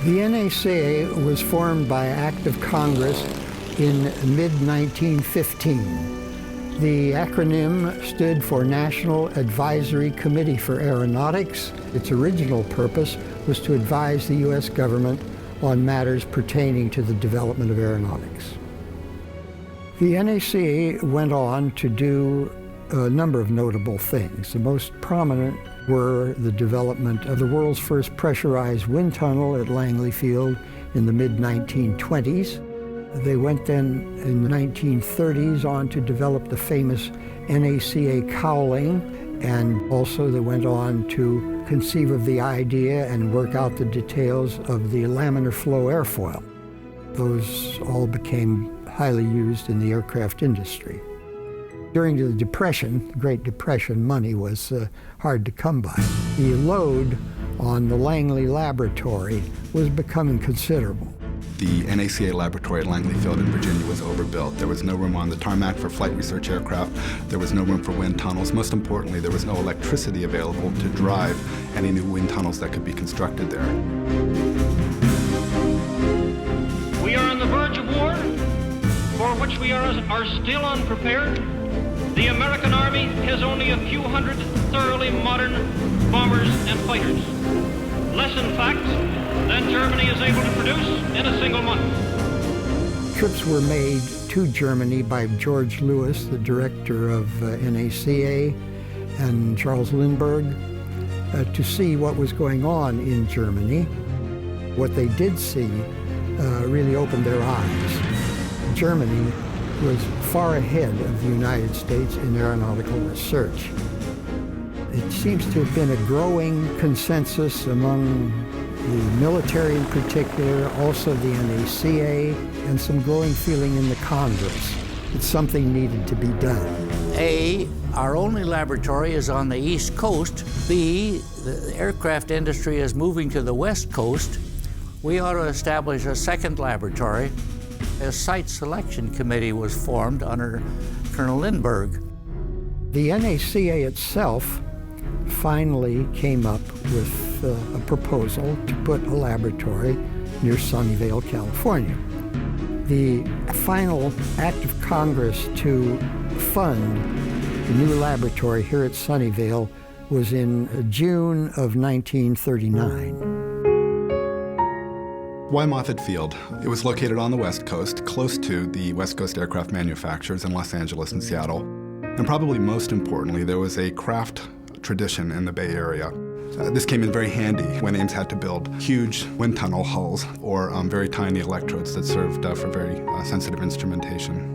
The NACA was formed by act of Congress in mid-1915. The acronym stood for National Advisory Committee for Aeronautics. Its original purpose was to advise the U.S. government on matters pertaining to the development of aeronautics. The NACA went on to do a number of notable things. The most prominent were the development of the world's first pressurized wind tunnel at Langley Field in the mid-1920s. They went then in the 1930s on to develop the famous NACA cowling, and also they went on to conceive of the idea and work out the details of the laminar flow airfoil. Those all became highly used in the aircraft industry. During the Depression, Great Depression, money was hard to come by. The load on the Langley laboratory was becoming considerable. The NACA laboratory at Langley Field in Virginia was overbuilt. There was no room on the tarmac for flight research aircraft. There was no room for wind tunnels. Most importantly, there was no electricity available to drive any new wind tunnels that could be constructed there. We are on the verge of war, for which we are still unprepared. The American Army has only a few hundred thoroughly modern bombers and fighters. Less, in fact, than Germany is able to produce in a single month. Trips were made to Germany by George Lewis, the director of NACA, and Charles Lindbergh, to see what was going on in Germany. What they did see really opened their eyes. Germany was far ahead of the United States in aeronautical research. It seems to have been a growing consensus among the military in particular, also the NACA, and some growing feeling in the Congress that something needed to be done. A, our only laboratory is on the East Coast. B, the aircraft industry is moving to the West Coast. We ought to establish a second laboratory. A site selection committee was formed under Colonel Lindbergh. The NACA itself finally came up with a proposal to put a laboratory near Sunnyvale, California. The final act of Congress to fund the new laboratory here at Sunnyvale was in June of 1939. Why Moffett Field? It was located on the West Coast, close to the West Coast aircraft manufacturers in Los Angeles and Seattle. And probably most importantly, there was a craft tradition in the Bay Area. This came in very handy when Ames had to build huge wind tunnel hulls or very tiny electrodes that served for very sensitive instrumentation.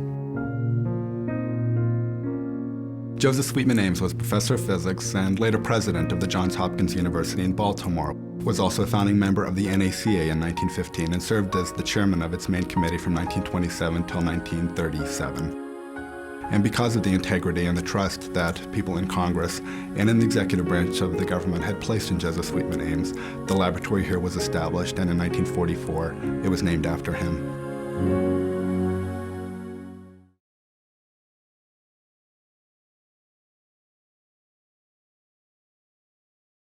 Joseph Sweetman Ames was professor of physics and later president of the Johns Hopkins University in Baltimore. Was also a founding member of the NACA in 1915 and served as the chairman of its main committee from 1927 till 1937. And because of the integrity and the trust that people in Congress and in the executive branch of the government had placed in Joseph Sweetman Ames, the laboratory here was established, and in 1944, it was named after him.